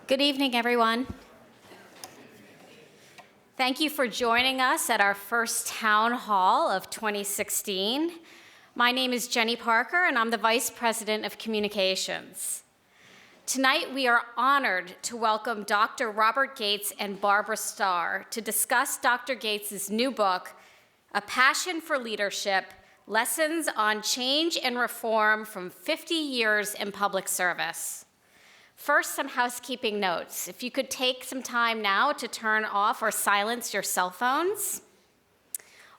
Good evening, everyone. Thank you for joining us at our first town hall of 2016. My name is Jenny Parker, and I'm the Vice President of Communications. Tonight, we are honored to welcome Dr. Robert Gates and Barbara Starr to discuss Dr. Gates' new book, A Passion for Leadership, Lessons on Change and Reform from 50 Years in Public Service. First, some housekeeping notes. If you could take some time now to turn off or silence your cell phones.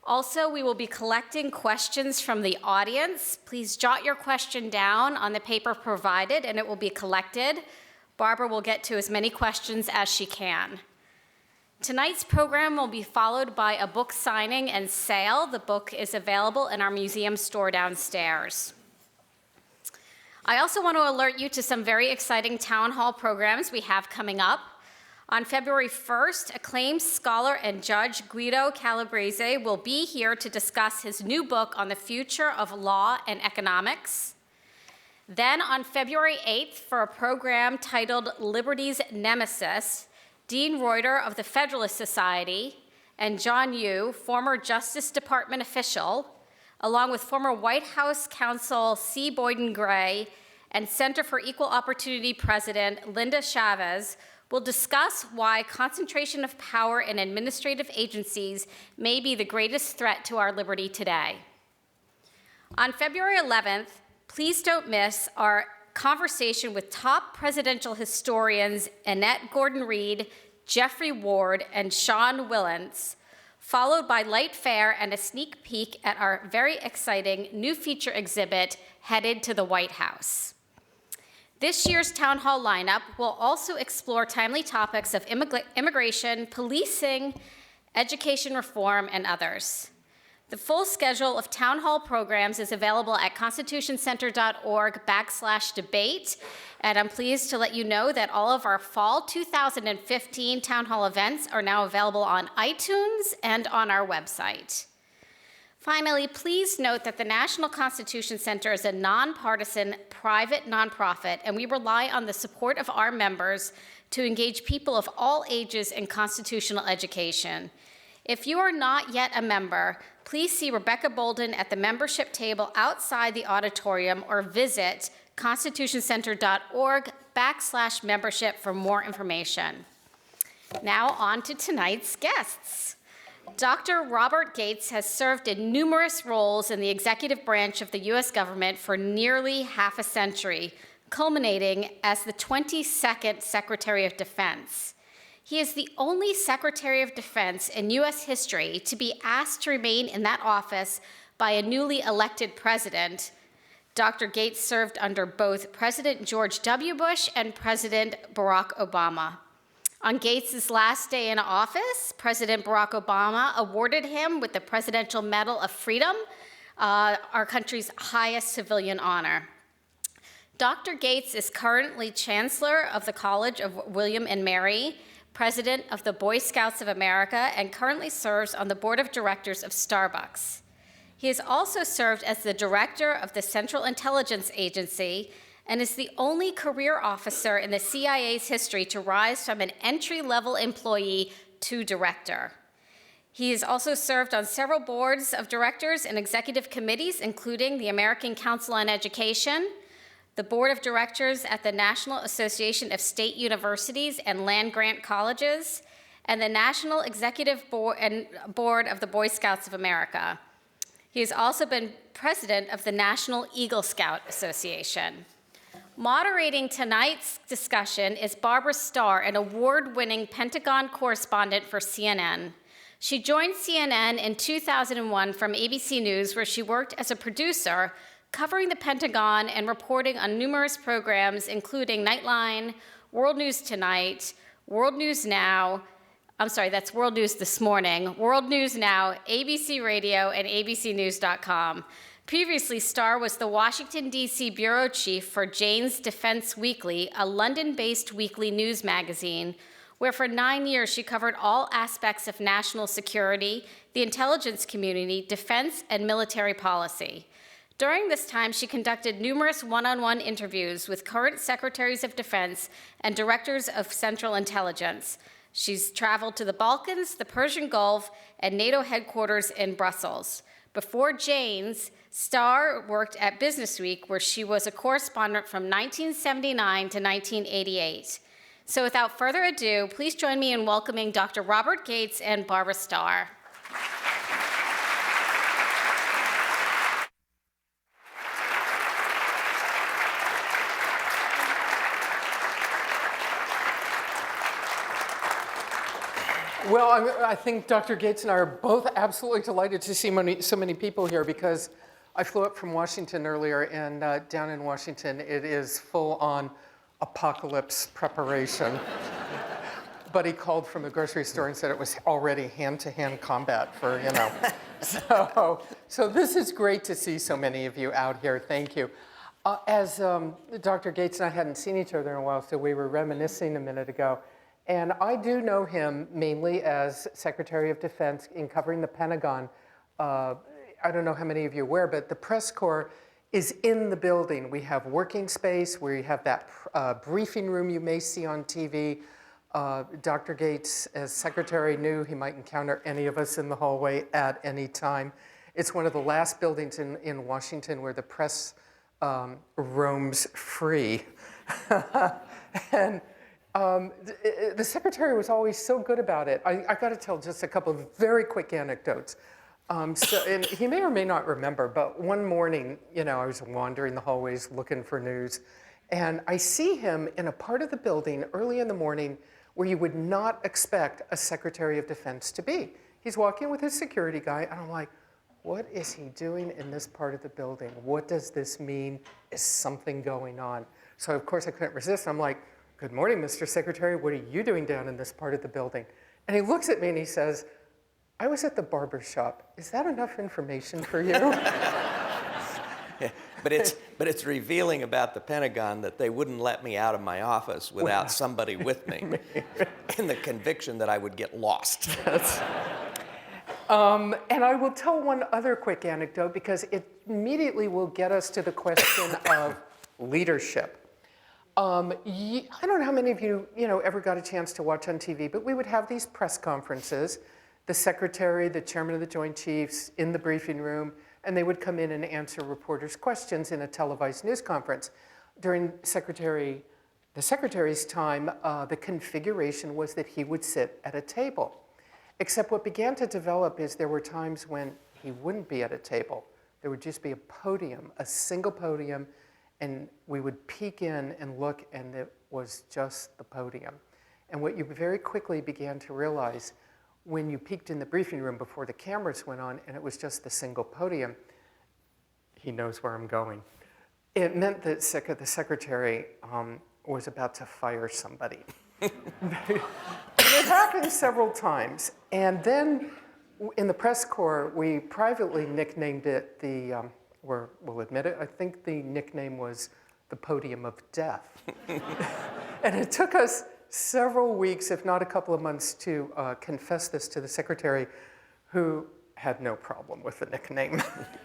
Also, we will be collecting questions from the audience. Please jot your question down on the paper provided, and it will be collected. Barbara will get to as many questions as she can. Tonight's program will be followed by a book signing and sale. The book is available in our museum store downstairs. I also want to alert you to some very exciting town hall programs we have coming up. On February 1st, acclaimed scholar and judge Guido Calabrese will be here to discuss his new book on the future of law and economics. Then on February 8th, for a program titled Liberty's Nemesis, Dean Reuter of the Federalist Society and John Yoo, former Justice Department official, along with former White House counsel C. Boyden Gray and Center for Equal Opportunity President Linda Chavez, will discuss why concentration of power in administrative agencies may be the greatest threat to our liberty today. On February 11th, please don't miss our conversation with top presidential historians Annette Gordon-Reed, Jeffrey Ward, and Sean Willents, followed by light fare and a sneak peek at our very exciting new feature exhibit, Headed to the White House. This year's town hall lineup will also explore timely topics of immigration, policing, education reform, and others. The full schedule of town hall programs is available at constitutioncenter.org/debate, and I'm pleased to let you know that all of our fall 2015 town hall events are now available on iTunes and on our website. Finally, please note that the National Constitution Center is a nonpartisan, private nonprofit, and we rely on the support of our members to engage people of all ages in constitutional education. If you are not yet a member, please see Rebecca Bolden at the membership table outside the auditorium or visit constitutioncenter.org/membership for more information. Now on to tonight's guests. Dr. Robert Gates has served in numerous roles in the executive branch of the U.S. government for nearly half a century, culminating as the 22nd Secretary of Defense. He is the only Secretary of Defense in U.S. history to be asked to remain in that office by a newly elected president. Dr. Gates served under both President George W. Bush and President Barack Obama. On Gates' last day in office, President Barack Obama awarded him with the Presidential Medal of Freedom, our country's highest civilian honor. Dr. Gates is currently Chancellor of the College of William and Mary, President of the Boy Scouts of America, and currently serves on the Board of Directors of Starbucks. He has also served as the Director of the Central Intelligence Agency and is the only career officer in the CIA's history to rise from an entry-level employee to director. He has also served on several boards of directors and executive committees, including the American Council on Education, the Board of Directors at the National Association of State Universities and Land-Grant Colleges, and the National Executive Board of the Boy Scouts of America. He has also been president of the National Eagle Scout Association. Moderating tonight's discussion is Barbara Starr, an award-winning Pentagon correspondent for CNN. She joined CNN in 2001 from ABC News, where she worked as a producer, covering the Pentagon and reporting on numerous programs, including Nightline, World News Tonight, World News Now, that's World News This Morning, World News Now, ABC Radio, and abcnews.com. Previously, Starr was the Washington, D.C. bureau chief for Jane's Defense Weekly, a London-based weekly news magazine, where for 9 years she covered all aspects of national security, the intelligence community, defense, and military policy. During this time, she conducted numerous one-on-one interviews with current secretaries of defense and directors of Central Intelligence. She's traveled to the Balkans, the Persian Gulf, and NATO headquarters in Brussels. Before Jane's, Starr worked at Businessweek, where she was a correspondent from 1979 to 1988. So without further ado, please join me in welcoming Dr. Robert Gates and Barbara Starr. Well, I think Dr. Gates and I are both absolutely delighted to see so many people here, because I flew up from Washington earlier, and down in Washington it is full-on apocalypse preparation. Buddy called from the grocery store and said it was already hand-to-hand combat for, you know. So this is great to see so many of you out here. Thank you. As Dr. Gates and I hadn't seen each other in a while, so we were reminiscing a minute ago. And I do know him mainly as Secretary of Defense in covering the Pentagon. I don't know how many of you are aware, but the press corps is in the building. We have working space where you have that briefing room you may see on TV. Dr. Gates, as secretary, knew he might encounter any of us in the hallway at any time. It's one of the last buildings in Washington where the press roams free. And the secretary was always so good about it. I got to tell just a couple of very quick anecdotes. And he may or may not remember, but one morning, you know, I was wandering the hallways looking for news, and I see him in a part of the building early in the morning where you would not expect a Secretary of Defense to be. He's walking with his security guy, and I'm like, what is he doing in this part of the building? What does this mean? Is something going on? So of course I couldn't resist. I'm like, good morning, Mr. Secretary. What are you doing down in this part of the building? And he looks at me and he says, I was at the barber shop. Is that enough information for you? Yeah, but it's revealing about the Pentagon that they wouldn't let me out of my office without somebody with me, in the conviction that I would get lost. And I will tell one other quick anecdote, because it immediately will get us to the question of leadership. I don't know how many of you, ever got a chance to watch on TV, but we would have these press conferences, the secretary, the chairman of the Joint Chiefs in the briefing room, and they would come in and answer reporters' questions in a televised news conference. During the secretary's time, the configuration was that he would sit at a table. Except what began to develop is there were times when he wouldn't be at a table. There would just be a podium, a single podium, and we would peek in and look, and it was just the podium. And what you very quickly began to realize when you peeked in the briefing room before the cameras went on and it was just the single podium, he knows where I'm going. It meant that the secretary was about to fire somebody. It happened several times. And then in the press corps, we privately nicknamed it we'll admit it, I think the nickname was the Podium of Death. And it took us several weeks, if not a couple of months, to confess this to the secretary, who had no problem with the nickname.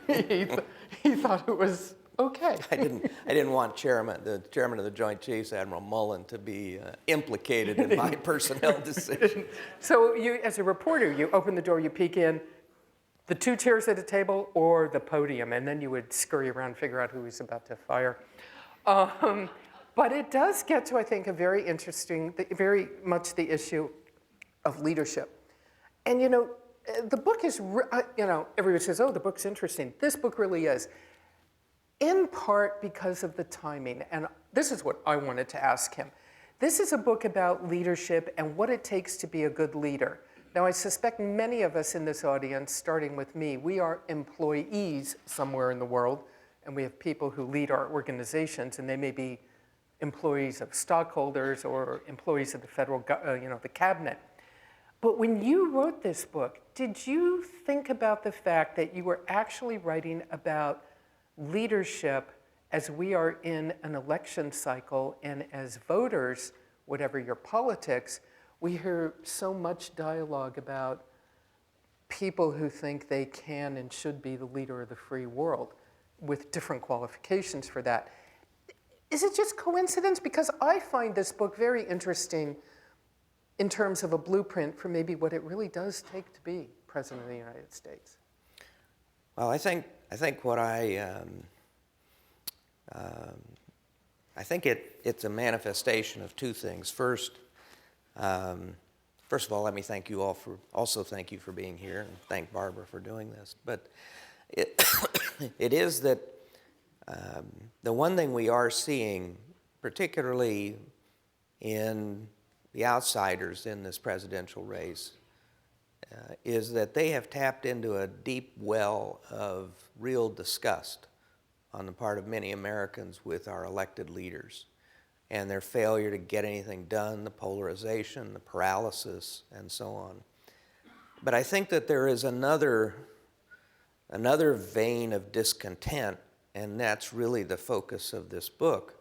he thought it was okay. I didn't want the chairman of the Joint Chiefs, Admiral Mullen, to be implicated in my personnel decision. So you, as a reporter, you open the door, you peek in, the two chairs at a table or the podium, and then you would scurry around, figure out who he's about to fire. But it does get to, I think, a very interesting, very much the issue of leadership. And the book is, everybody says, oh, the book's interesting. This book really is, in part because of the timing. And this is what I wanted to ask him. This is a book about leadership and what it takes to be a good leader. Now, I suspect many of us in this audience, starting with me, we are employees somewhere in the world, and we have people who lead our organizations, and they may be employees of stockholders or employees of the federal, the cabinet. But when you wrote this book, did you think about the fact that you were actually writing about leadership as we are in an election cycle, and as voters, whatever your politics, we hear so much dialogue about people who think they can and should be the leader of the free world. with different qualifications for that. Is it just coincidence? Because I find this book very interesting in terms of a blueprint for maybe what it really does take to be President of the United States. Well, I think what I think it's a manifestation of two things. First of all, let me thank you all thank you for being here, and thank Barbara for doing this. But it is that the one thing we are seeing, particularly in the outsiders in this presidential race, is that they have tapped into a deep well of real disgust on the part of many Americans with our elected leaders and their failure to get anything done, the polarization, the paralysis, and so on. But I think that there is another vein of discontent, and that's really the focus of this book,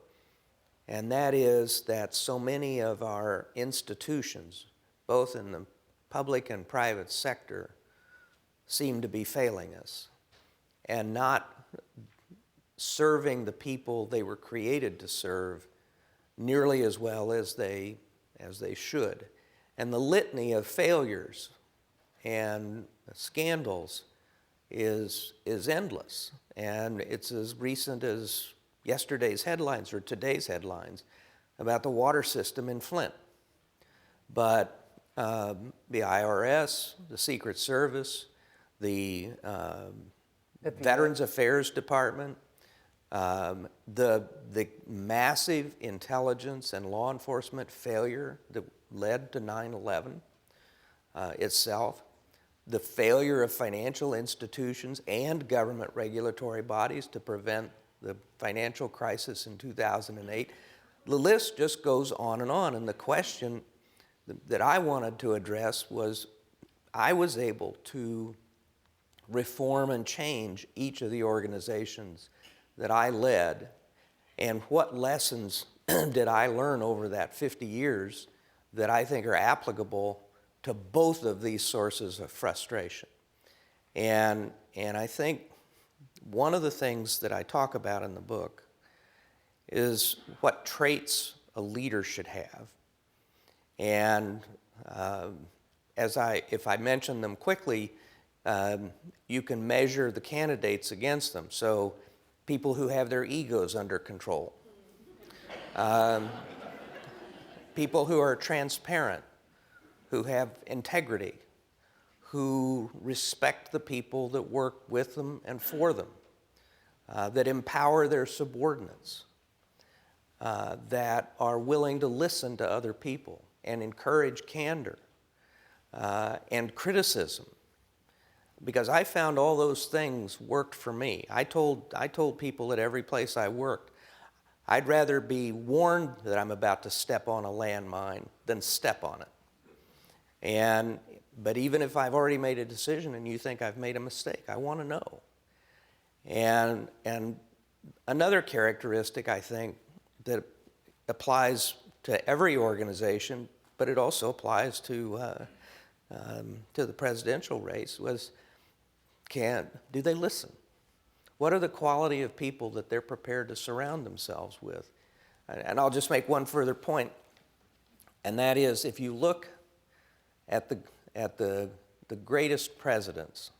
and that is that so many of our institutions, both in the public and private sector, seem to be failing us and not serving the people they were created to serve nearly as well as they should. And the litany of failures and scandals is endless. And it's as recent as yesterday's headlines or today's headlines about the water system in Flint. But the IRS, the Secret Service, the Veterans Affairs Department, the massive intelligence and law enforcement failure that led to 9/11 itself, the failure of financial institutions and government regulatory bodies to prevent the financial crisis in 2008. The list just goes on, and the question that I wanted to address was, I was able to reform and change each of the organizations that I led, and what lessons did I learn over that 50 years that I think are applicable to both of these sources of frustration. And I think one of the things that I talk about in the book is what traits a leader should have. And if I mention them quickly, you can measure the candidates against them. So people who have their egos under control, people who are transparent, who have integrity, who respect the people that work with them and for them, that empower their subordinates, that are willing to listen to other people and encourage candor and criticism. Because I found all those things worked for me. I told people at every place I worked, I'd rather be warned that I'm about to step on a landmine than step on it. But even if I've already made a decision and you think I've made a mistake, I want to know. And another characteristic, I think, that applies to every organization, but it also applies to the presidential race, was, do they listen? What are the quality of people that they're prepared to surround themselves with? And I'll just make one further point, and that is, if you look at the greatest presidents,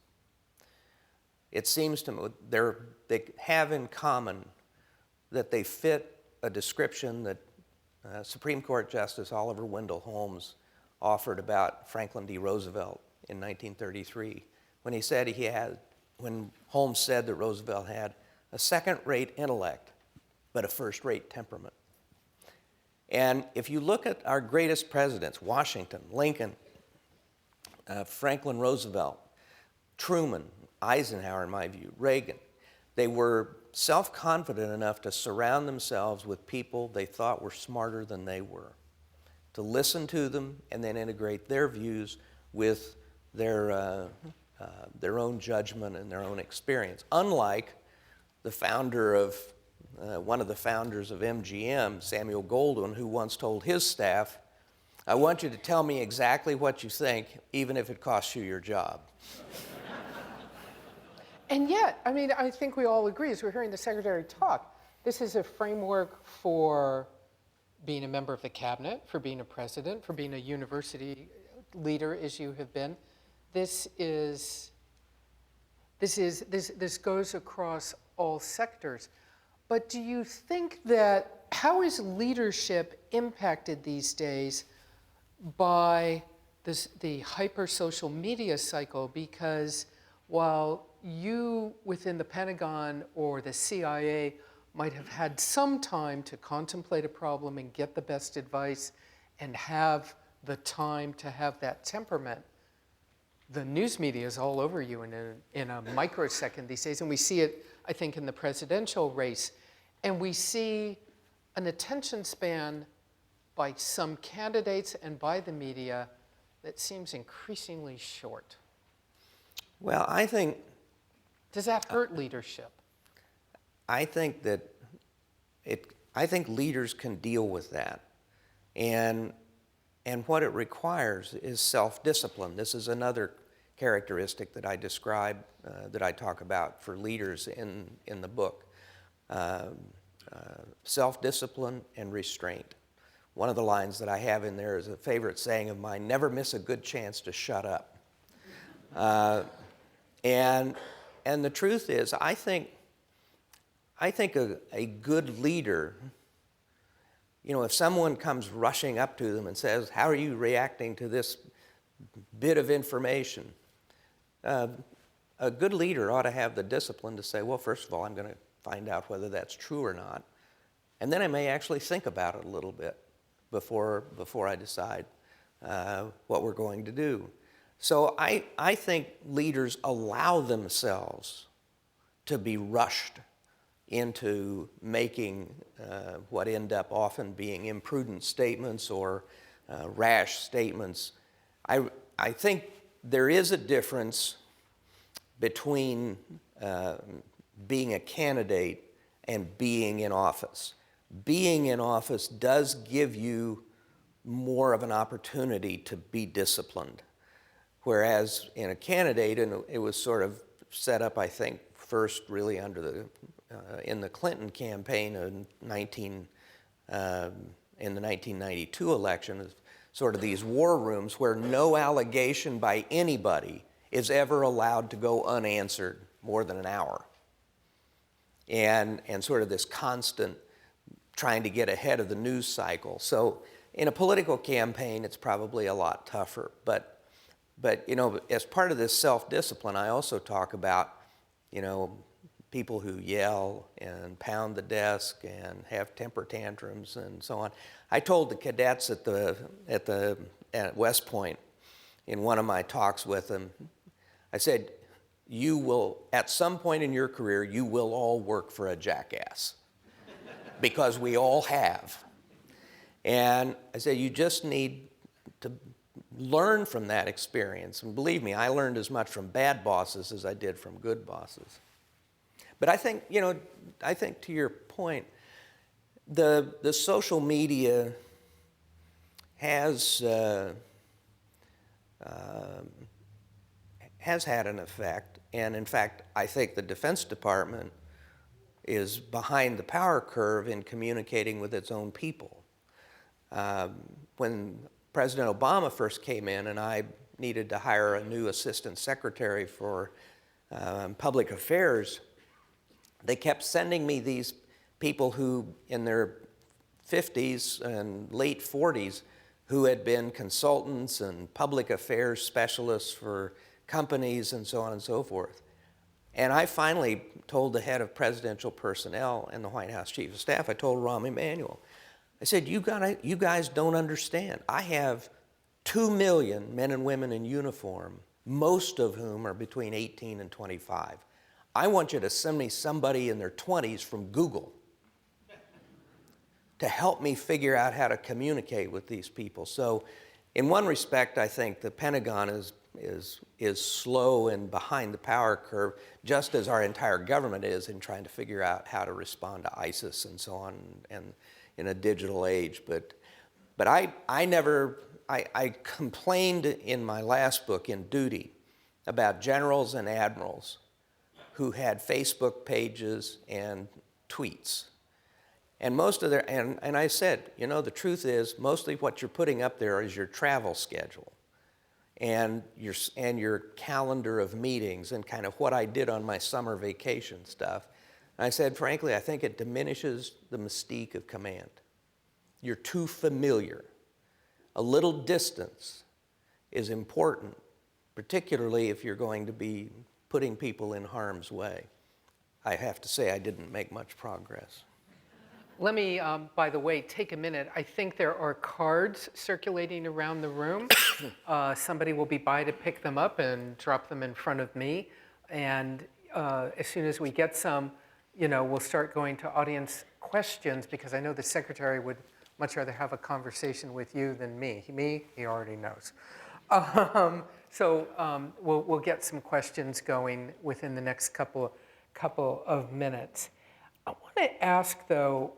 it seems to me they have in common that they fit a description that Supreme Court Justice Oliver Wendell Holmes offered about Franklin D. Roosevelt in 1933, when Holmes said that Roosevelt had a second-rate intellect, but a first-rate temperament. And if you look at our greatest presidents, Washington, Lincoln, Franklin Roosevelt, Truman, Eisenhower, in my view, Reagan, they were self-confident enough to surround themselves with people they thought were smarter than they were, to listen to them and then integrate their views with their own judgment and their own experience. Unlike the founder of, one of the founders of MGM, Samuel Goldwyn, who once told his staff, "I want you to tell me exactly what you think, even if it costs you your job." And yet, I mean, I think we all agree, as we're hearing the Secretary talk, this is a framework for being a member of the cabinet, for being a president, for being a university leader, as you have been. This goes across all sectors. But do you think that, how is leadership impacted these days by the hyper social media cycle? Because while you within the Pentagon or the CIA might have had some time to contemplate a problem and get the best advice and have the time to have that temperament, the news media is all over you in a microsecond these days. And we see it, I think, in the presidential race. And we see an attention span by some candidates and by the media that seems increasingly short. Well, I think Does that hurt leadership? I think that I think leaders can deal with that, and what it requires is self-discipline. This is another characteristic that I describe, that I talk about for leaders in the book. Self-discipline and restraint. One of the lines that I have in there is a favorite saying of mine: "Never miss a good chance to shut up." And the truth is, I think a good leader, you know, if someone comes rushing up to them and says, "How are you reacting to this bit of information?" A good leader ought to have the discipline to say, well, first of all, I'm going to find out whether that's true or not, and then I may actually think about it a little bit before I decide what we're going to do. So I think leaders allow themselves to be rushed into making what end up often being imprudent statements or rash statements. I think there is a difference between being a candidate and being in office. Being in office does give you more of an opportunity to be disciplined. Whereas in a candidate, and it was sort of set up, I think, first really under in the Clinton campaign in the 1992 election, sort of these war rooms where no allegation by anybody is ever allowed to go unanswered more than an hour. And sort of this constant trying to get ahead of the news cycle. So in a political campaign, it's probably a lot tougher. But you know, as part of this self-discipline, I also talk about, you know, people who yell and pound the desk and have temper tantrums and so on. I told the cadets at West Point in one of my talks with them, I said, you will, at some point in your career, you will all work for a jackass, because we all have. And I said, you just need to learn from that experience. And believe me, I learned as much from bad bosses as I did from good bosses. But I think, you know, I think to your point, the social media has had an effect. And in fact, I think the Defense Department is behind the power curve in communicating with its own people. When President Obama first came in and I needed to hire a new assistant secretary for public affairs, they kept sending me these people who in their 50s and late 40s who had been consultants and public affairs specialists for companies and so on and so forth. And I finally told the head of presidential personnel and the White House Chief of Staff, I told Rahm Emanuel, I said, you guys don't understand. I have 2 million men and women in uniform, most of whom are between 18 and 25. I want you to send me somebody in their 20s from Google to help me figure out how to communicate with these people. So in one respect, I think the Pentagon is slow and behind the power curve, just as our entire government is in trying to figure out how to respond to ISIS and so on, and in a digital age. But I complained in my last book, In Duty, about generals and admirals who had Facebook pages and tweets. And most of their, and I said, you know, the truth is, mostly what you're putting up there is your travel schedule and your calendar of meetings and kind of what I did on my summer vacation stuff. And I said, frankly, I think it diminishes the mystique of command. You're too familiar. A little distance is important, particularly if you're going to be putting people in harm's way. I have to say I didn't make much progress. Let me, by the way, take a minute. I think there are cards circulating around the room. Somebody will be by to pick them up and drop them in front of me. And as soon as we get some, you know, we'll start going to audience questions, because I know the secretary would much rather have a conversation with you than me. He already knows. We'll get some questions going within the next couple of minutes. I want to ask, though,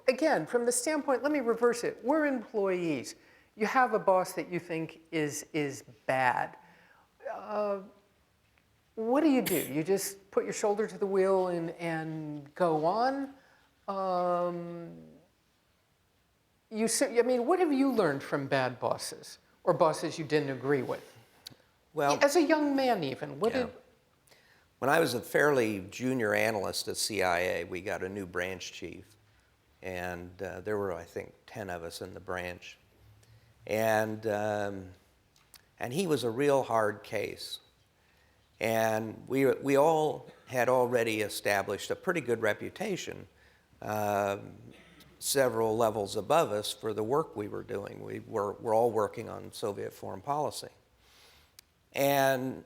again, from the standpoint, let me reverse it. We're employees. You have a boss that you think is bad. What do? You just put your shoulder to the wheel and go on? I mean, what have you learned from bad bosses or bosses you didn't agree with? Well, as a young man even, when I was a fairly junior analyst at CIA, we got a new branch chief, and there were, I think, 10 of us in the branch, and he was a real hard case, and we all had already established a pretty good reputation, several levels above us, for the work we were doing. We're all working on Soviet foreign policy, and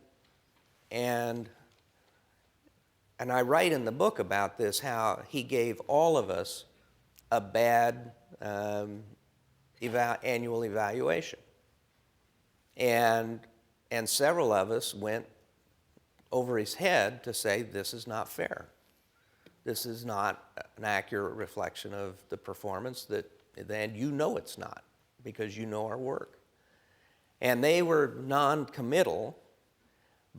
I write in the book about this, how he gave all of us a bad annual evaluation. And several of us went over his head to say, this is not fair. This is not an accurate reflection of the performance then you know it's not, because you know our work. And they were non-committal,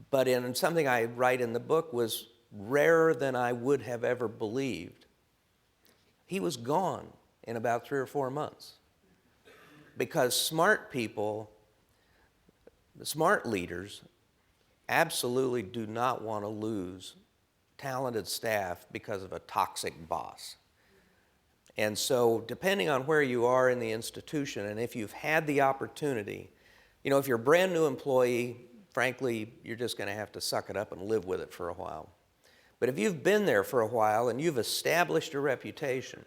but in something I write in the book was rarer than I would have ever believed. He was gone in about 3 or 4 months, because smart people, the smart leaders, absolutely do not want to lose talented staff because of a toxic boss. And so, depending on where you are in the institution, and if you've had the opportunity, you know, if you're a brand new employee, frankly, you're just going to have to suck it up and live with it for a while. But if you've been there for a while and you've established a reputation,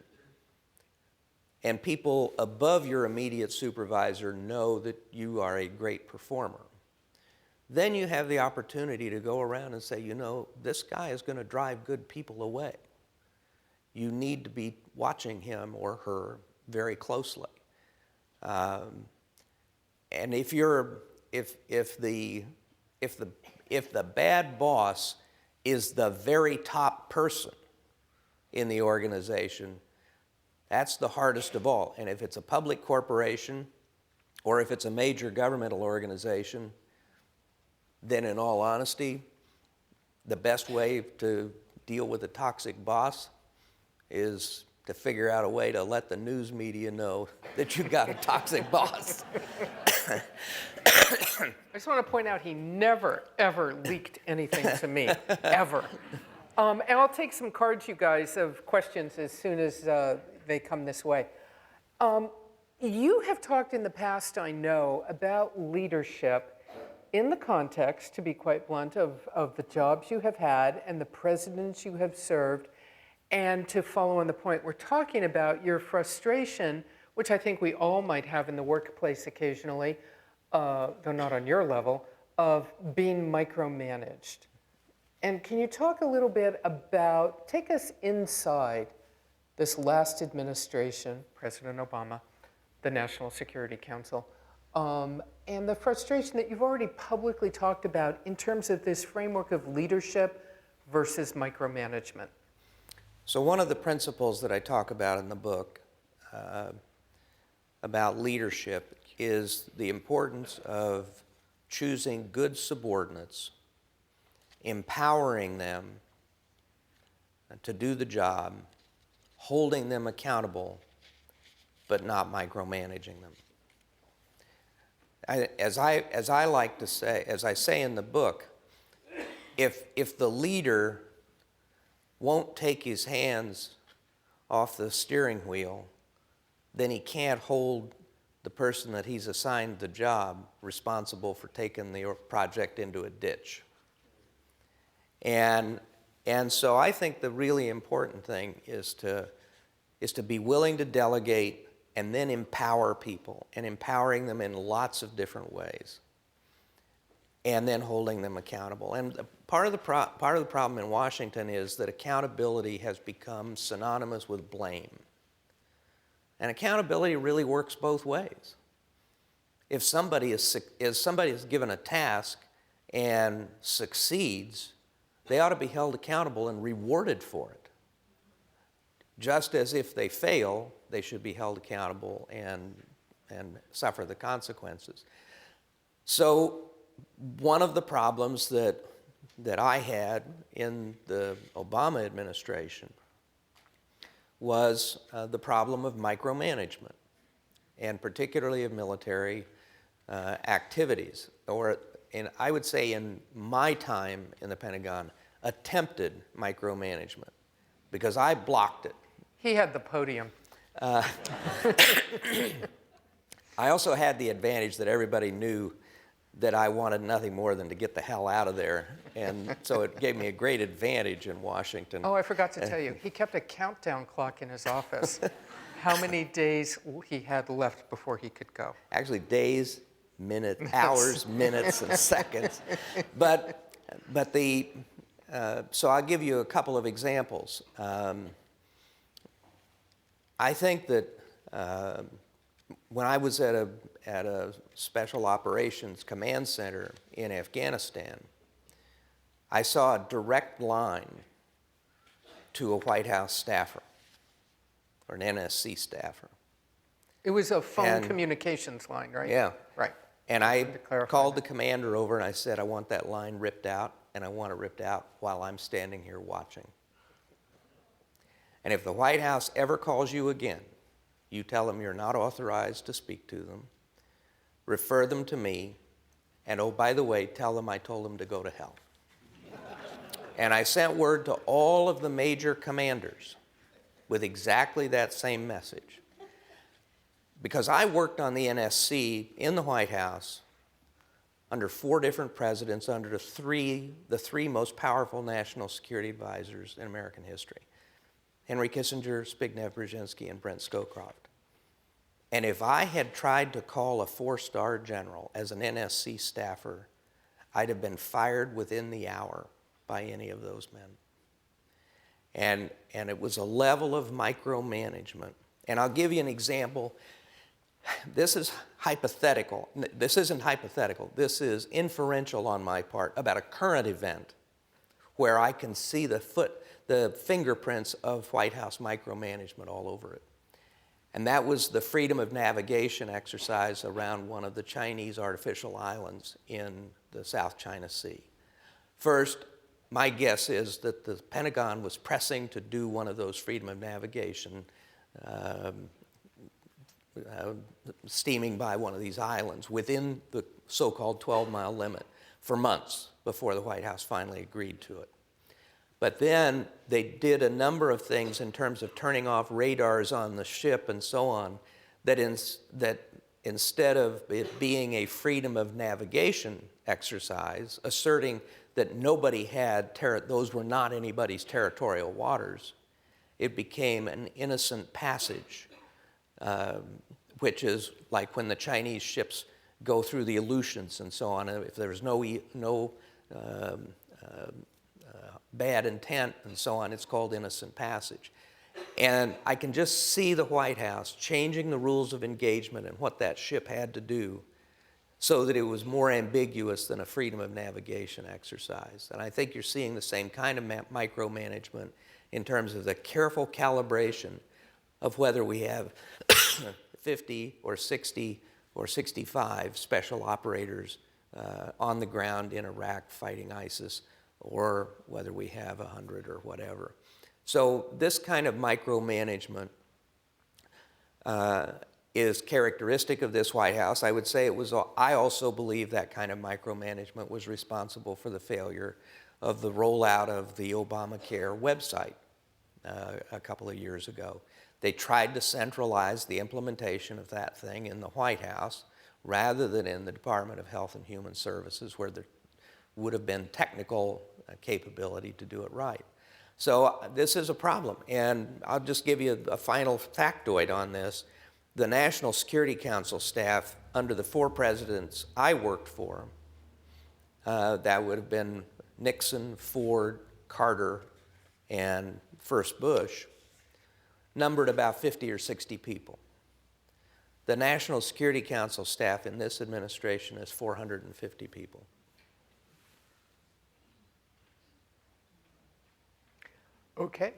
and people above your immediate supervisor know that you are a great performer, then you have the opportunity to go around and say, you know, this guy is going to drive good people away. You need to be watching him or her very closely. And if the bad boss is the very top person in the organization, that's the hardest of all. And if it's a public corporation, or if it's a major governmental organization, then in all honesty, the best way to deal with a toxic boss is to figure out a way to let the news media know that you've got a toxic boss. I just want to point out he never, ever leaked anything to me, ever. And I'll take some cards, you guys, of questions as soon as they come this way. You have talked in the past, I know, about leadership in the context, to be quite blunt, of the jobs you have had and the presidents you have served. And to follow on the point, we're talking about your frustration, which I think we all might have in the workplace occasionally, though not on your level, of being micromanaged. And can you talk a little bit about, take us inside this last administration, President Obama, the National Security Council, and the frustration that you've already publicly talked about in terms of this framework of leadership versus micromanagement. So one of the principles that I talk about in the book about leadership is the importance of choosing good subordinates, empowering them to do the job, holding them accountable, but not micromanaging them. As I like to say, as I say in the book, if the leader won't take his hands off the steering wheel, then he can't hold the person that he's assigned the job responsible for taking the project into a ditch. And so I think the really important thing is to be willing to delegate and then empower people, and empowering them in lots of different ways, and then holding them accountable. And part of the problem in Washington is that accountability has become synonymous with blame. And accountability really works both ways. If somebody is given a task and succeeds, they ought to be held accountable and rewarded for it. Just as if they fail, they should be held accountable and suffer the consequences. So one of the problems that I had in the Obama administration was the problem of micromanagement, and particularly of military activities, I would say in my time in the Pentagon, attempted micromanagement, because I blocked it. He had the podium. I also had the advantage that everybody knew that I wanted nothing more than to get the hell out of there, and so it gave me a great advantage in Washington. Oh, I forgot to tell you, he kept a countdown clock in his office. How many days he had left before he could go? Actually, days, minutes, hours, minutes, and seconds. So I'll give you a couple of examples. I think that when I was at a special operations command center in Afghanistan, I saw a direct line to a White House staffer or an NSC staffer. It was a phone communications line, right? Yeah. Right. And I called the commander over and I said, I want that line ripped out, and I want it ripped out while I'm standing here watching. And if the White House ever calls you again, you tell them you're not authorized to speak to them, refer them to me, and oh, by the way, tell them I told them to go to hell. And I sent word to all of the major commanders with exactly that same message. Because I worked on the NSC in the White House under 4 different presidents, under the three most powerful national security advisors in American history: Henry Kissinger, Zbigniew Brzezinski, and Brent Scowcroft. And if I had tried to call a 4-star general as an NSC staffer, I'd have been fired within the hour by any of those men. And it was a level of micromanagement. And I'll give you an example. This is hypothetical. This isn't hypothetical. This is inferential on my part about a current event where I can see the fingerprints of White House micromanagement all over it. And that was the freedom of navigation exercise around one of the Chinese artificial islands in the South China Sea. First, my guess is that the Pentagon was pressing to do one of those freedom of navigation steaming by one of these islands within the so-called 12-mile limit for months before the White House finally agreed to it. But then they did a number of things in terms of turning off radars on the ship and so on, that instead of it being a freedom of navigation exercise, asserting that nobody had, those were not anybody's territorial waters, it became an innocent passage, which is like when the Chinese ships go through the Aleutians and so on. If there's no bad intent and so on, it's called innocent passage. And I can just see the White House changing the rules of engagement and what that ship had to do so that it was more ambiguous than a freedom of navigation exercise. And I think you're seeing the same kind of micromanagement in terms of the careful calibration of whether we have 50 or 60 or 65 special operators on the ground in Iraq fighting ISIS, or whether we have 100 or whatever. So this kind of micromanagement is characteristic of this White House. I would say I also believe that kind of micromanagement was responsible for the failure of the rollout of the Obamacare website a couple of years ago. They tried to centralize the implementation of that thing in the White House rather than in the Department of Health and Human Services, where there would have been technical capability to do it right. So this is a problem, and I'll just give you a final factoid on this. The National Security Council staff, under the 4 presidents I worked for, that would have been Nixon, Ford, Carter, and first Bush, numbered about 50 or 60 people. The National Security Council staff in this administration is 450 people. Okay.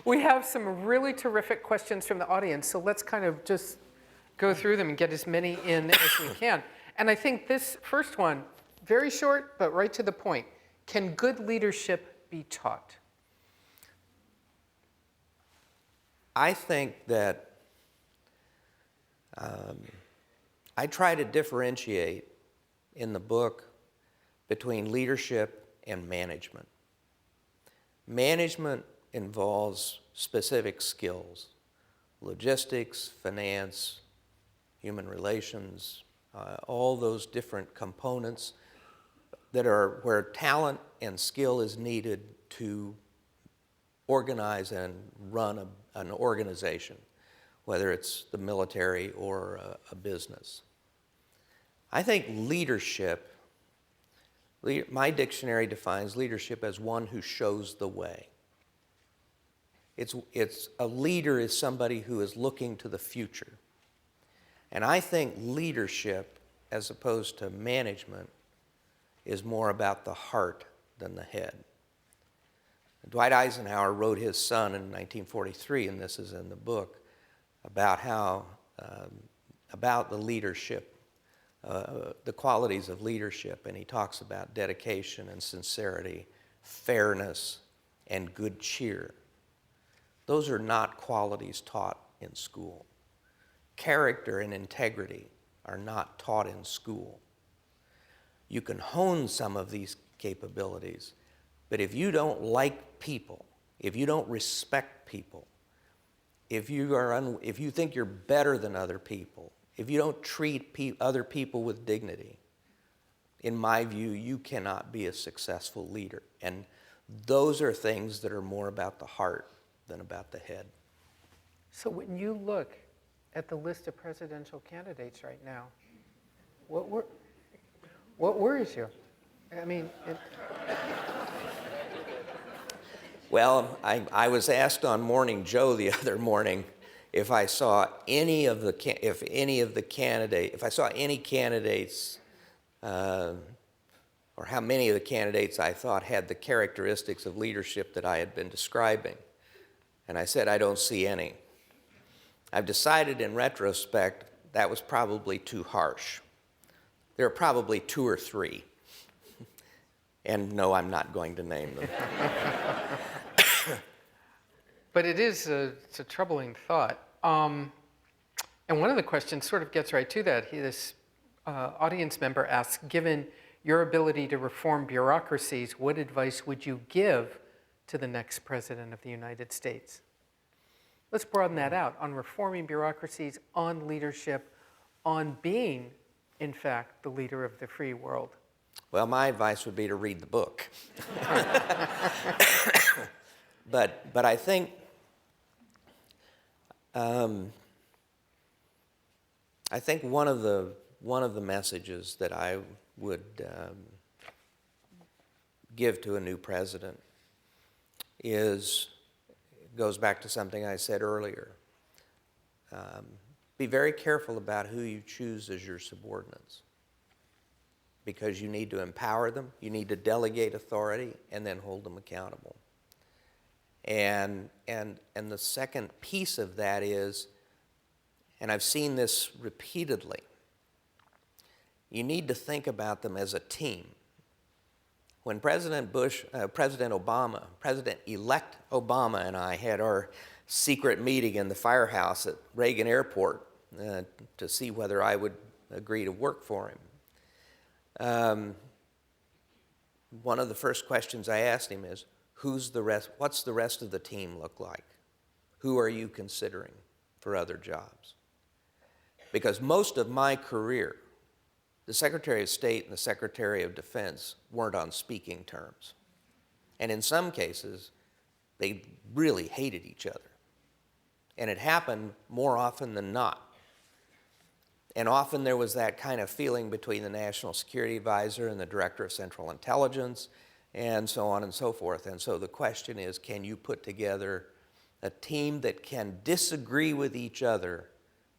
We have some really terrific questions from the audience, so let's kind of just go through them and get as many in as we can. And I think this first one, very short, but right to the point. Can good leadership be taught? I think that I try to differentiate in the book between leadership and management. Management involves specific skills: logistics, finance, human relations, all those different components that are where talent and skill is needed to organize and run an organization, whether it's the military or a business. I think leadership, my dictionary defines leadership as one who shows the way. It's a leader is somebody who is looking to the future. And I think leadership, as opposed to management, is more about the heart than the head. Dwight Eisenhower wrote his son in 1943, and this is in the book, about how, about the leadership, the qualities of leadership, and he talks about dedication and sincerity, fairness, and good cheer. Those are not qualities taught in school. Character and integrity are not taught in school. You can hone some of these capabilities, but if you don't like people, if you don't respect people, if you think you're better than other people, if you don't treat other people with dignity, in my view, you cannot be a successful leader. And those are things that are more about the heart than about the head. So when you look at the list of presidential candidates right now, what worries you? I mean, Well, I was asked on Morning Joe the other morning if I saw any candidates, or how many of the candidates I thought had the characteristics of leadership that I had been describing. And I said, I don't see any. I've decided in retrospect that was probably too harsh. There are probably 2 or 3. And no, I'm not going to name them. but it's a troubling thought. And one of the questions sort of gets right to that. This audience member asks, given your ability to reform bureaucracies, what advice would you give to the next president of the United States? Let's broaden that out on reforming bureaucracies, on leadership, on being, in fact, the leader of the free world. Well, my advice would be to read the book. But I think one of the messages that I would give to a new president goes back to something I said earlier. Be very careful about who you choose as your subordinates, because you need to empower them, you need to delegate authority, and then hold them accountable. And the second piece of that is, and I've seen this repeatedly, you need to think about them as a team. When President-elect Obama and I had our secret meeting in the firehouse at Reagan Airport to see whether I would agree to work for him, one of the first questions I asked him is, what's the rest of the team look like? Who are you considering for other jobs? Because most of my career, the Secretary of State and the Secretary of Defense weren't on speaking terms. And in some cases, they really hated each other. And it happened more often than not. And often there was that kind of feeling between the National Security Advisor and the Director of Central Intelligence, and so on and so forth. And so the question is, can you put together a team that can disagree with each other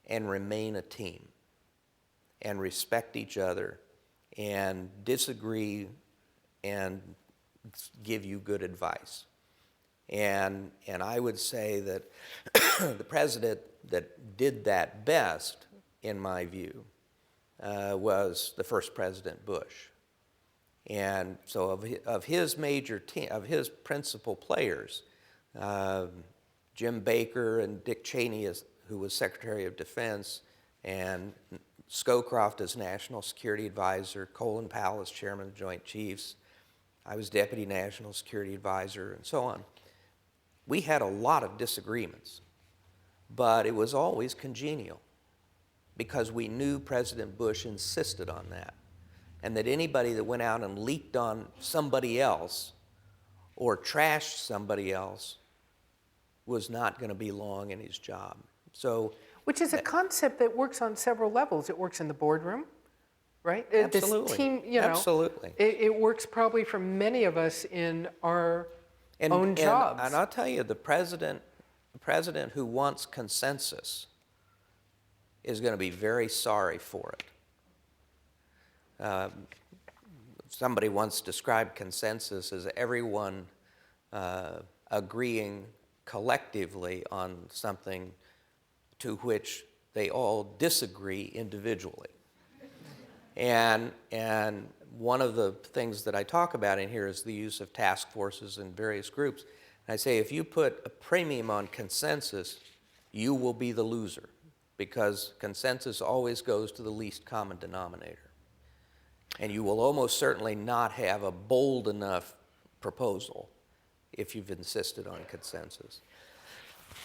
and remain a team, and respect each other, and disagree and give you good advice? And I would say that the president that did that best, in my view, was the first President Bush. And so of his major team, of his principal players, Jim Baker and Dick Cheney, who was Secretary of Defense, and Scowcroft as National Security Advisor, Colin Powell as Chairman of the Joint Chiefs, I was Deputy National Security Advisor, and so on. We had a lot of disagreements, but it was always congenial because we knew President Bush insisted on that, and that anybody that went out and leaked on somebody else or trashed somebody else was not going to be long in his job. So, which is a concept that works on several levels. It works in the boardroom, right? Absolutely. This team, you know, absolutely. It works probably for many of us in our own jobs. And I'll tell you, the president who wants consensus is going to be very sorry for it. Somebody once described consensus as everyone agreeing collectively on something to which they all disagree individually. And one of the things that I talk about in here is the use of task forces in various groups. And I say if you put a premium on consensus, you will be the loser, because consensus always goes to the least common denominator. And you will almost certainly not have a bold enough proposal if you've insisted on consensus.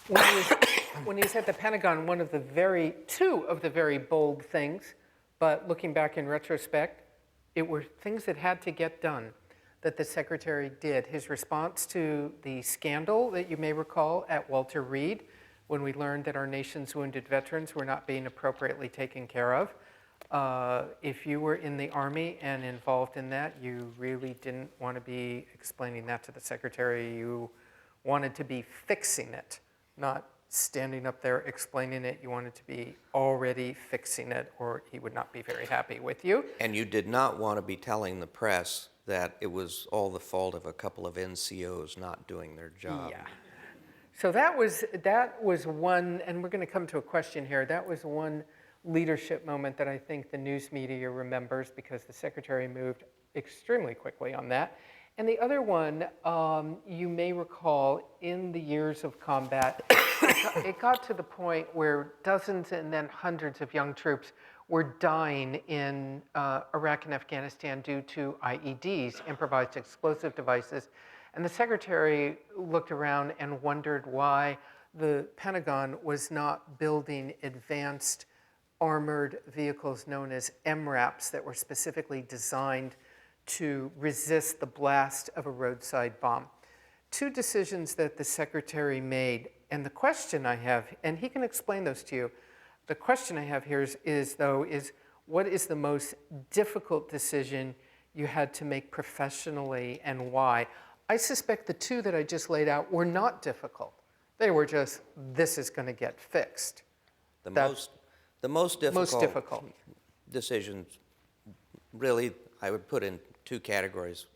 When he was at the Pentagon, two of the very bold things, but looking back in retrospect, it were things that had to get done that the Secretary did. His response to the scandal that you may recall at Walter Reed, when we learned that our nation's wounded veterans were not being appropriately taken care of. If you were in the Army and involved in that, you really didn't want to be explaining that to the Secretary. You wanted to be fixing it, not standing up there explaining it. You wanted to be already fixing it, or he would not be very happy with you. And you did not want to be telling the press that it was all the fault of a couple of NCOs not doing their job. Yeah. So that was one, and we're going to come to a question here. That was one leadership moment that I think the news media remembers, because the Secretary moved extremely quickly on that. And the other one, you may recall, in the years of combat, it got to the point where dozens and then hundreds of young troops were dying in Iraq and Afghanistan due to IEDs, improvised explosive devices. And the Secretary looked around and wondered why the Pentagon was not building advanced armored vehicles known as MRAPs that were specifically designed to resist the blast of a roadside bomb. Two decisions that the Secretary made, and the question I have, and he can explain those to you, the question I have here is what is the most difficult decision you had to make professionally, and why? I suspect the two that I just laid out were not difficult. They were just, this is going to get fixed. The most difficult decisions, really, I would put in two categories.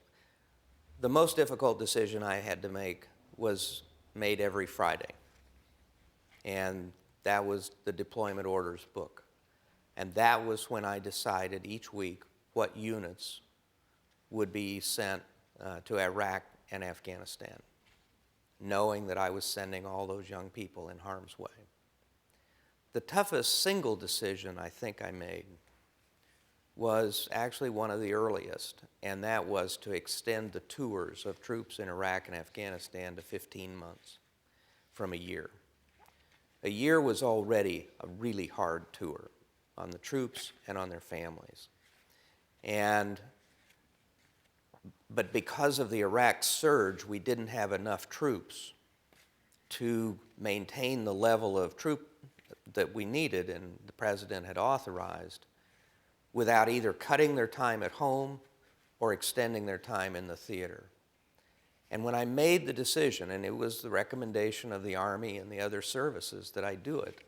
The most difficult decision I had to make was made every Friday, and that was the deployment orders book. And that was when I decided each week what units would be sent to Iraq and Afghanistan, knowing that I was sending all those young people in harm's way. The toughest single decision I think I made was actually one of the earliest, and that was to extend the tours of troops in Iraq and Afghanistan to 15 months from a year. A year was already a really hard tour on the troops and on their families. But because of the Iraq surge, we didn't have enough troops to maintain the level of troop that we needed and the president had authorized without either cutting their time at home or extending their time in the theater. And when I made the decision, and it was the recommendation of the Army and the other services that I do it,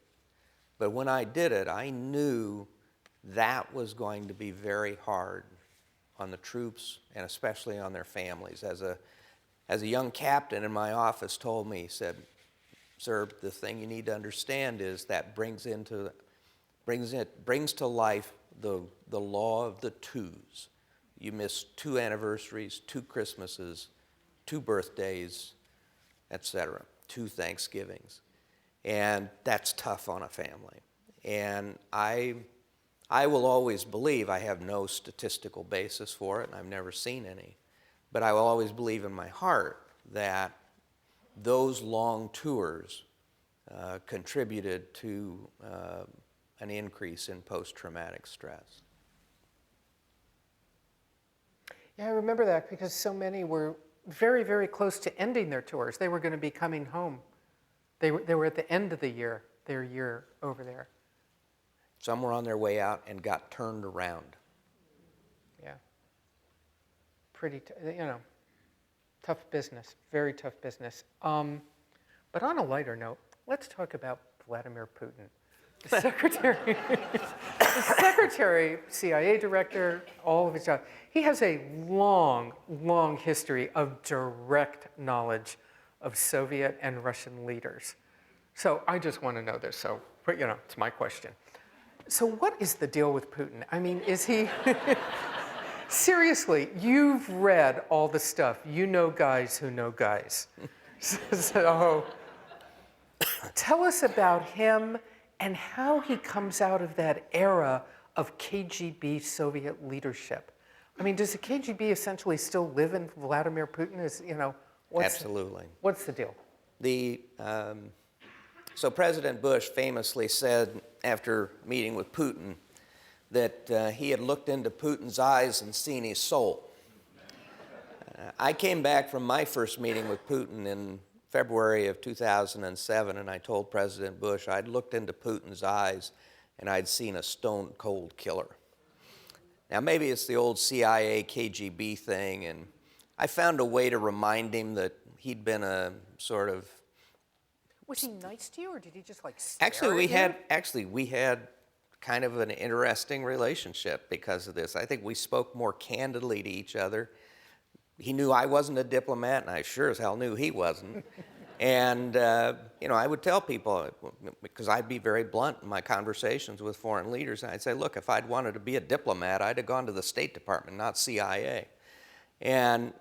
but when I did it, I knew that was going to be very hard on the troops and especially on their families. As a young captain in my office told me, he said, "Sir, the thing you need to understand is that brings to life the law of the twos. You miss 2 anniversaries, 2 Christmases, 2 birthdays, etc., 2 Thanksgivings. And that's tough on a family." And I will always believe, I have no statistical basis for it, and I've never seen any, but I will always believe in my heart that those long tours contributed to an increase in post-traumatic stress. Yeah, I remember that because so many were very, very close to ending their tours. They were going to be coming home. They were at the end of their year over there. Some were on their way out and got turned around. Yeah. Pretty, tough business, very tough business. But on a lighter note, let's talk about Vladimir Putin. The secretary, CIA director, all of his job. He has a long, long history of direct knowledge of Soviet and Russian leaders. So I just want to know this. So, it's my question. So what is the deal with Putin? I mean, is he... Seriously, you've read all the stuff. You know guys who know guys. So tell us about him and how he comes out of that era of KGB Soviet leadership. I mean, does the KGB essentially still live in Vladimir Putin? Absolutely. What's the deal? So President Bush famously said after meeting with Putin that he had looked into Putin's eyes and seen his soul. I came back from my first meeting with Putin in February of 2007, and I told President Bush I'd looked into Putin's eyes and I'd seen a stone-cold killer. Now, maybe it's the old CIA, KGB thing, and I found a way to remind him that he'd been a sort of... Was he nice to you, or did he just stare at you? We had kind of an interesting relationship because of this. I think we spoke more candidly to each other. He knew I wasn't a diplomat, and I sure as hell knew he wasn't. And, I would tell people, because I'd be very blunt in my conversations with foreign leaders, and I'd say, look, if I'd wanted to be a diplomat, I'd have gone to the State Department, not CIA. And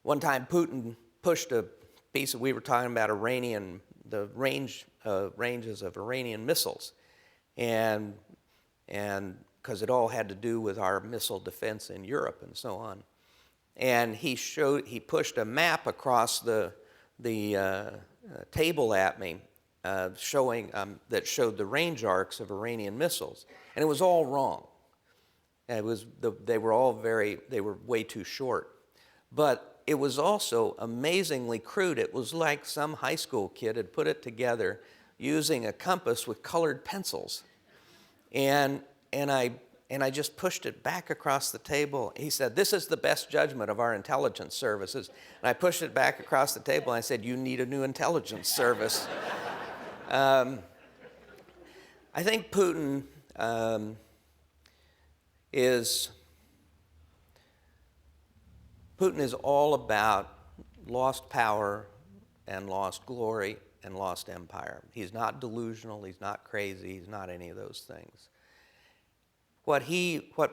one time Putin pushed a piece we were talking about the ranges of Iranian missiles, and because it all had to do with our missile defense in Europe and so on. And he pushed a map across the table at me, showing that showed the range arcs of Iranian missiles, and it was all wrong. They were way too short, but it was also amazingly crude. It was like some high school kid had put it together using a compass with colored pencils. And I just pushed it back across the table. He said, "This is the best judgment of our intelligence services." And I pushed it back across the table and I said, "You need a new intelligence service." I think Putin is all about lost power and lost glory and lost empire. He's not delusional, he's not crazy, he's not any of those things. What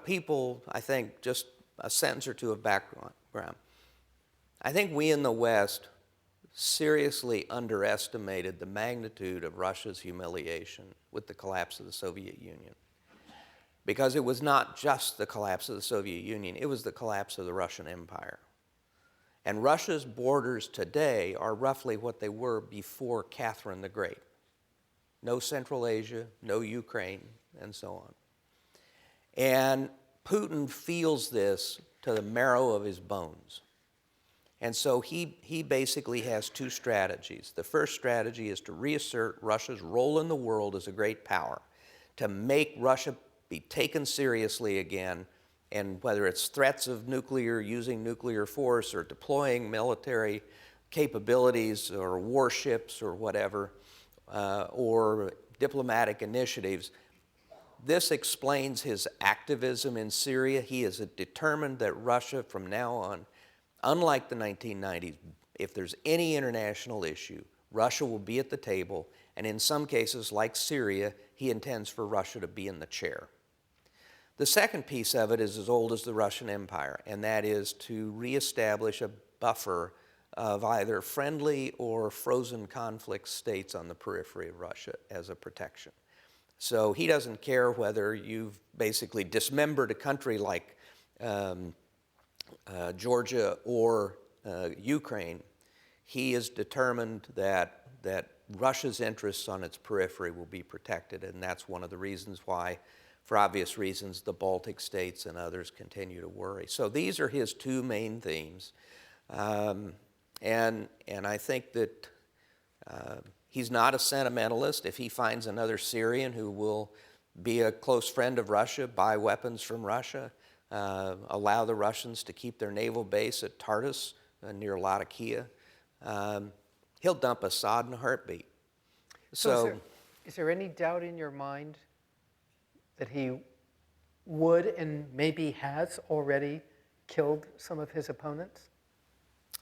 people, I think, just a sentence or two of background, I think we in the West seriously underestimated the magnitude of Russia's humiliation with the collapse of the Soviet Union. Because it was not just the collapse of the Soviet Union, it was the collapse of the Russian Empire. And Russia's borders today are roughly what they were before Catherine the Great. No Central Asia, no Ukraine, and so on. And Putin feels this to the marrow of his bones. And so he basically has two strategies. The first strategy is to reassert Russia's role in the world as a great power, to make Russia be taken seriously again, and whether it's threats of using nuclear force or deploying military capabilities or warships or whatever, or diplomatic initiatives, this explains his activism in Syria. He is determined that Russia from now on, unlike the 1990s, if there's any international issue, Russia will be at the table, and in some cases, like Syria, he intends for Russia to be in the chair. The second piece of it is as old as the Russian Empire, and that is to reestablish a buffer of either friendly or frozen conflict states on the periphery of Russia as a protection. So he doesn't care whether you've basically dismembered a country like Georgia or Ukraine. He is determined that Russia's interests on its periphery will be protected, and that's one of the reasons why, for obvious reasons, the Baltic states and others continue to worry. So these are his two main themes, and I think that he's not a sentimentalist. If he finds another Syrian who will be a close friend of Russia, buy weapons from Russia, allow the Russians to keep their naval base at Tartus near Latakia, he'll dump Assad in a heartbeat. So is there any doubt in your mind that he would and maybe has already killed some of his opponents?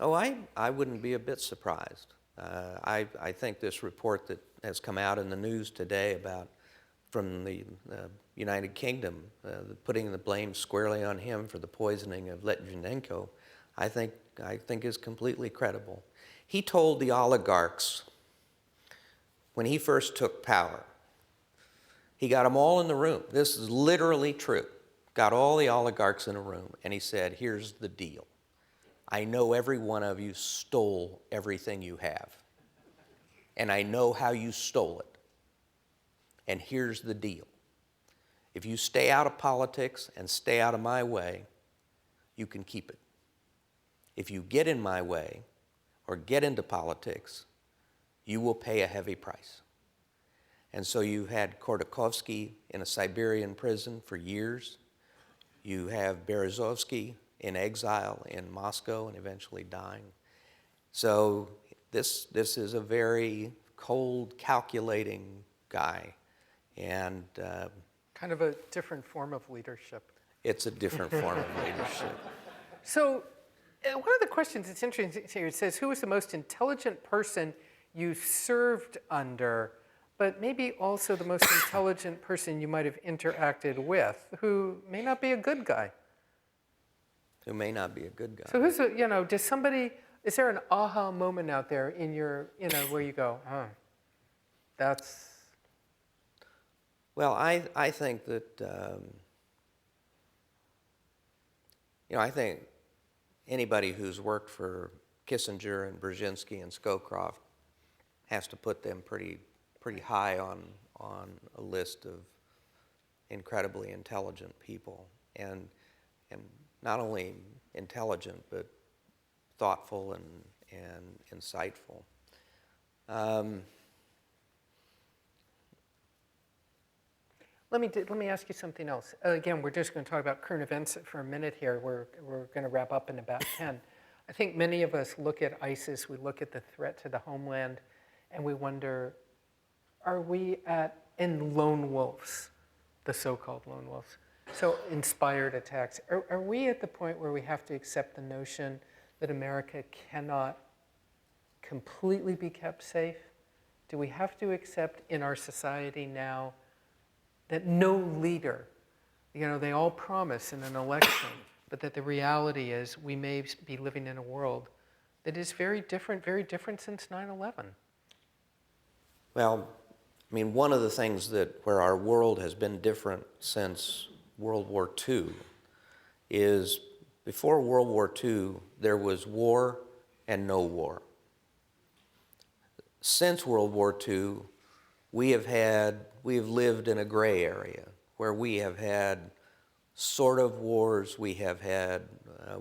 Oh, I wouldn't be a bit surprised. I think this report that has come out in the news today from the United Kingdom, putting the blame squarely on him for the poisoning of Litvinenko, I think is completely credible. He told the oligarchs when he first took power, he got them all in the room. This is literally true. Got all the oligarchs in a room, and he said, here's the deal. I know every one of you stole everything you have, and I know how you stole it. And here's the deal. If you stay out of politics and stay out of my way, you can keep it. If you get in my way or get into politics, you will pay a heavy price. And so you had Khodorkovsky in a Siberian prison for years. You have Berezovsky in exile in Moscow and eventually dying. So this is a very cold, calculating guy. And kind of a different form of leadership. It's a different form of leadership. So one of the questions that's interesting here, it says, who was the most intelligent person you served under, but maybe also the most intelligent person you might have interacted with, who may not be a good guy? Who may not be a good guy. So who's is there an aha moment out there in your, where you go, that's... Well, I think that, I think anybody who's worked for Kissinger and Brzezinski and Scowcroft has to put them pretty high on a list of incredibly intelligent people, and not only intelligent but thoughtful and insightful. Let me ask you something else. Again, we're just going to talk about current events for a minute here. We're going to wrap up in about 10. I think many of us look at ISIS, we look at the threat to the homeland, and we wonder, are we in lone wolves, the so-called lone wolves, so inspired attacks, are we at the point where we have to accept the notion that America cannot completely be kept safe, Do we have to accept in our society now that no leader, they all promise in an election, but that the reality is we may be living in a world that is very different since 9/11? Well, I mean, one of the things where our world has been different since World War II is before World War II, there was war and no war. Since World War II, we have lived in a gray area where we have had sort of wars, we have had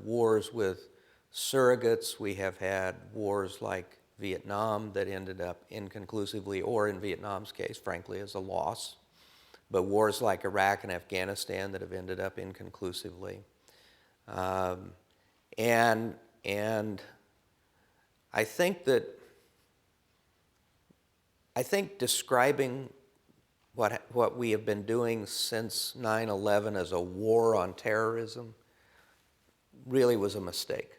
wars with surrogates, we have had wars like Vietnam that ended up inconclusively, or in Vietnam's case, frankly, as a loss, but wars like Iraq and Afghanistan that have ended up inconclusively. And I think describing what we have been doing since 9/11 as a war on terrorism really was a mistake.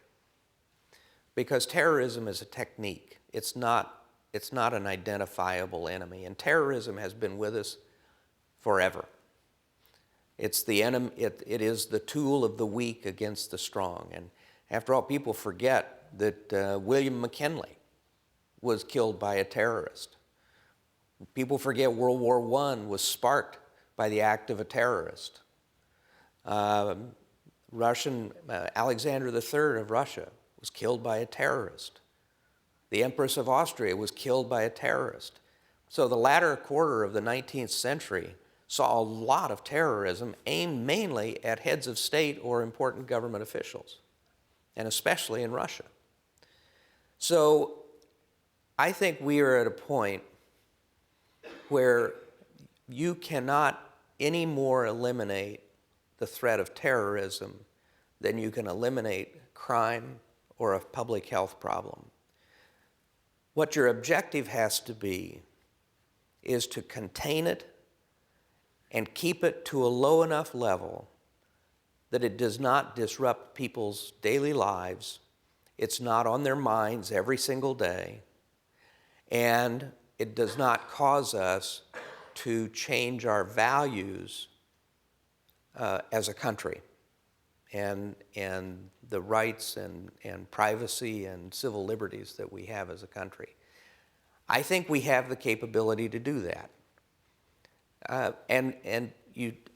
Because terrorism is a technique. It's not an identifiable enemy. And terrorism has been with us forever. It's the enemy, it is the tool of the weak against the strong. And after all, people forget that William McKinley was killed by a terrorist. People forget World War I was sparked by the act of a terrorist. Alexander III of Russia was killed by a terrorist. The Empress of Austria was killed by a terrorist. So the latter quarter of the 19th century saw a lot of terrorism aimed mainly at heads of state or important government officials, and especially in Russia. So I think we are at a point where you cannot anymore eliminate the threat of terrorism than you can eliminate crime or a public health problem. What your objective has to be is to contain it and keep it to a low enough level that it does not disrupt people's daily lives, it's not on their minds every single day, and it does not cause us to change our values as a country and the rights and privacy and civil liberties that we have as a country. I think we have the capability to do that.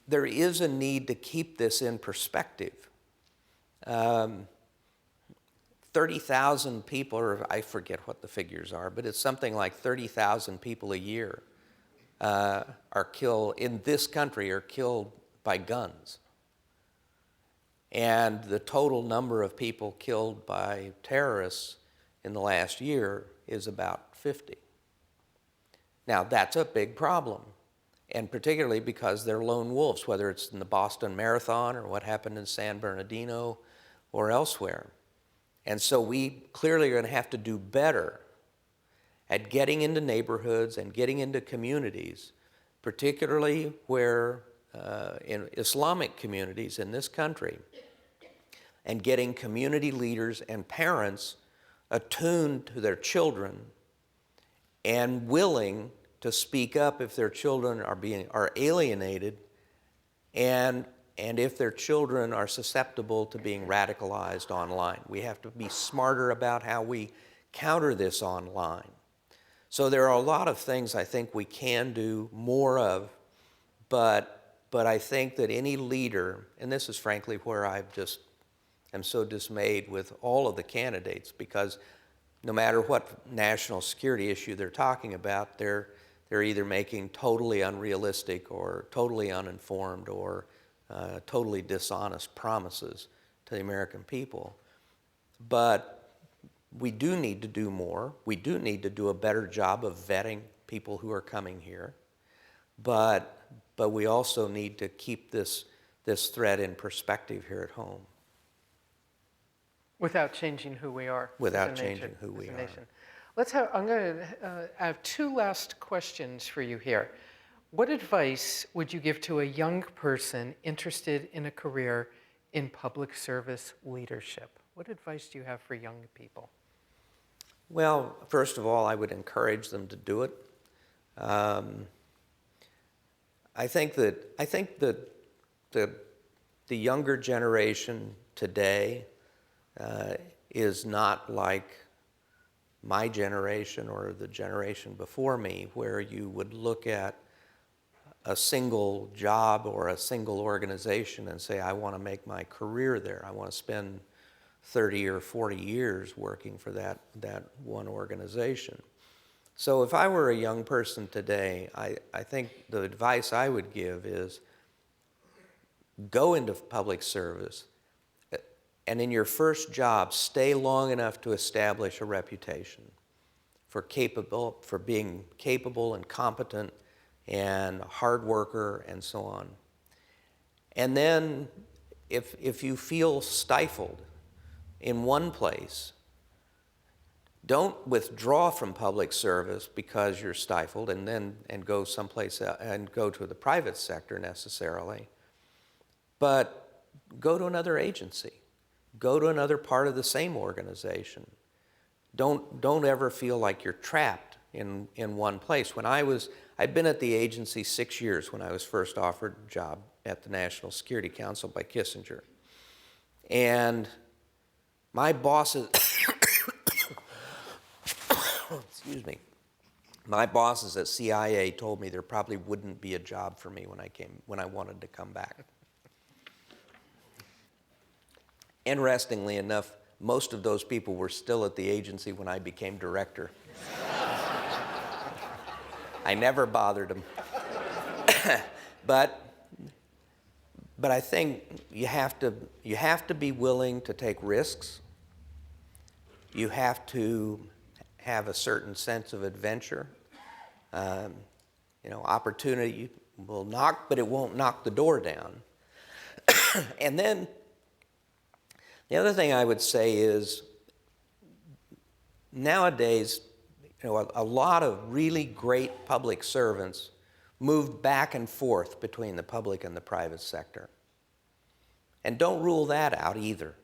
There is a need to keep this in perspective. 30,000 people, or I forget what the figures are, but it's something like 30,000 people a year are killed in this country, are killed by guns. And the total number of people killed by terrorists in the last year is about 50. Now, that's a big problem, and particularly because they're lone wolves, whether it's in the Boston Marathon or what happened in San Bernardino or elsewhere. And so we clearly are going to have to do better at getting into neighborhoods and getting into communities, particularly where in Islamic communities in this country, and getting community leaders and parents attuned to their children and willing to speak up if their children are alienated and if their children are susceptible to being radicalized online. We have to be smarter about how we counter this online. So there are a lot of things I think we can do more of, but I think that any leader, and this is frankly where I just am so dismayed with all of the candidates, because no matter what national security issue they're talking about, they're either making totally unrealistic or totally uninformed or totally dishonest promises to the American people. But we do need to do more. We do need to do a better job of vetting people who are coming here. But we also need to keep this threat in perspective here at home. Without changing who we are. Without changing who we are. I'm going to have two last questions for you here. What advice would you give to a young person interested in a career in public service leadership? What advice do you have for young people? Well, first of all, I would encourage them to do it. I think that the younger generation today is not like my generation or the generation before me, where you would look at a single job or a single organization and say, I want to make my career there. I want to spend 30 or 40 years working for that one organization. So if I were a young person today, I think the advice I would give is go into public service, and in your first job, stay long enough to establish a reputation for being capable and competent and a hard worker and so on. And then if you feel stifled in one place, don't withdraw from public service because you're stifled and go someplace else and go to the private sector necessarily, but go to another agency. Go to another part of the same organization. Don't ever feel like you're trapped in one place. I'd been at the agency 6 years when I was first offered a job at the National Security Council by Kissinger. And my bosses, excuse me, my bosses at CIA told me there probably wouldn't be a job for me when I wanted to come back. Interestingly enough, most of those people were still at the agency when I became director. I never bothered them. But I think you have to be willing to take risks. You have to have a certain sense of adventure. Opportunity will knock, but it won't knock the door down. And then the other thing I would say is nowadays, a lot of really great public servants moved back and forth between the public and the private sector. And don't rule that out either,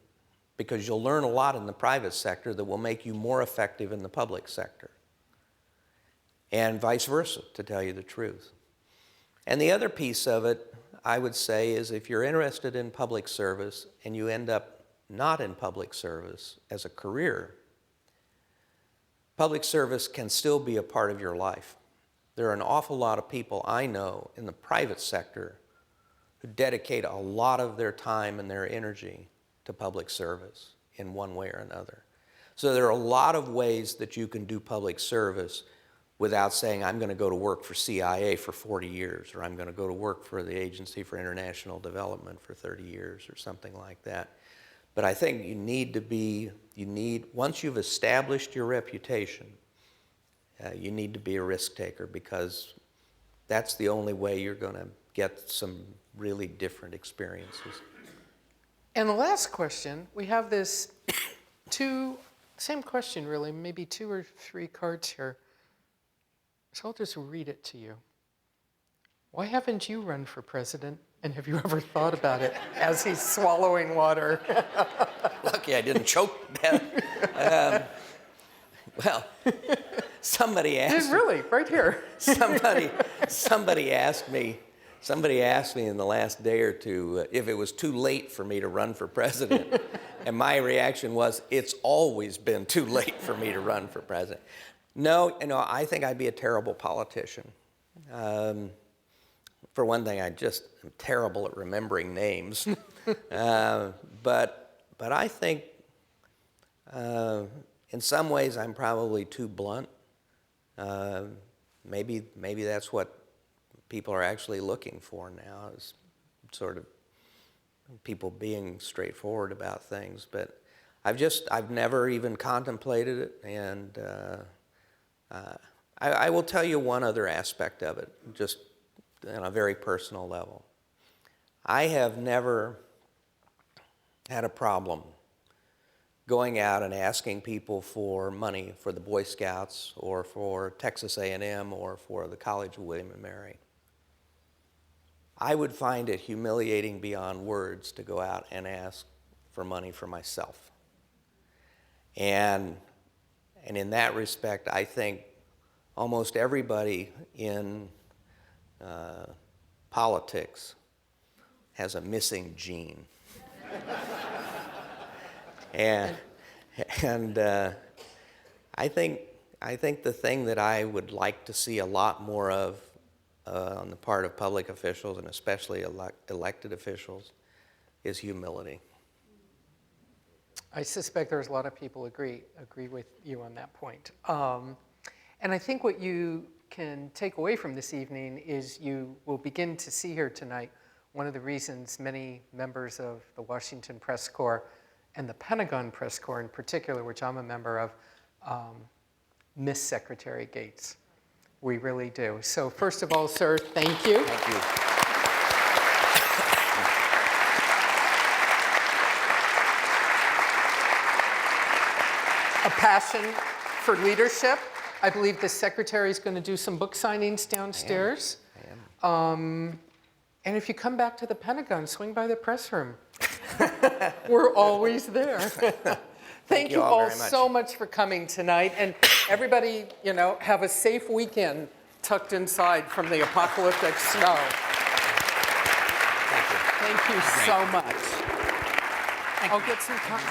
because you'll learn a lot in the private sector that will make you more effective in the public sector. And vice versa, to tell you the truth. And the other piece of it, I would say, is if you're interested in public service and you end up not in public service as a career, public service can still be a part of your life. There are an awful lot of people I know in the private sector who dedicate a lot of their time and their energy to public service in one way or another. So there are a lot of ways that you can do public service without saying, I'm going to go to work for CIA for 40 years, or I'm going to go to work for the Agency for International Development for 30 years, or something like that. But I think once you've established your reputation, you need to be a risk taker, because that's the only way you're going to get some really different experiences. And the last question, we have this same question really, maybe 2 or 3 cards here. So I'll just read it to you. Why haven't you run for president? And have you ever thought about it as he's swallowing water? Lucky I didn't choke to death. Well, somebody asked. Really, right here. Somebody asked me in the last day or two if it was too late for me to run for president. And my reaction was, it's always been too late for me to run for president. No, I think I'd be a terrible politician. For one thing, I just am terrible at remembering names. But I think in some ways I'm probably too blunt. Maybe that's what people are actually looking for now, is sort of people being straightforward about things. But I've never even contemplated it, and I will tell you one other aspect of it, just on a very personal level. I have never had a problem going out and asking people for money for the Boy Scouts or for Texas A&M or for the College of William and Mary. I would find it humiliating beyond words to go out and ask for money for myself. And And in that respect, I think almost everybody in politics has a missing gene. and I think the thing that I would like to see a lot more of on the part of public officials, and especially elected officials, is humility. I suspect there's a lot of people agree with you on that point. And I think what you can take away from this evening is you will begin to see here tonight one of the reasons many members of the Washington Press Corps and the Pentagon Press Corps in particular, which I'm a member of, miss Secretary Gates. We really do. So first of all, sir, thank you. Thank you. A passion for leadership. I believe the secretary is going to do some book signings downstairs. I am. And if you come back to the Pentagon, swing by the press room. We're always there. Thank you all so much for coming tonight. And everybody, have a safe weekend tucked inside from the apocalyptic snow. Thank you. Thank you so much. I'll get some time.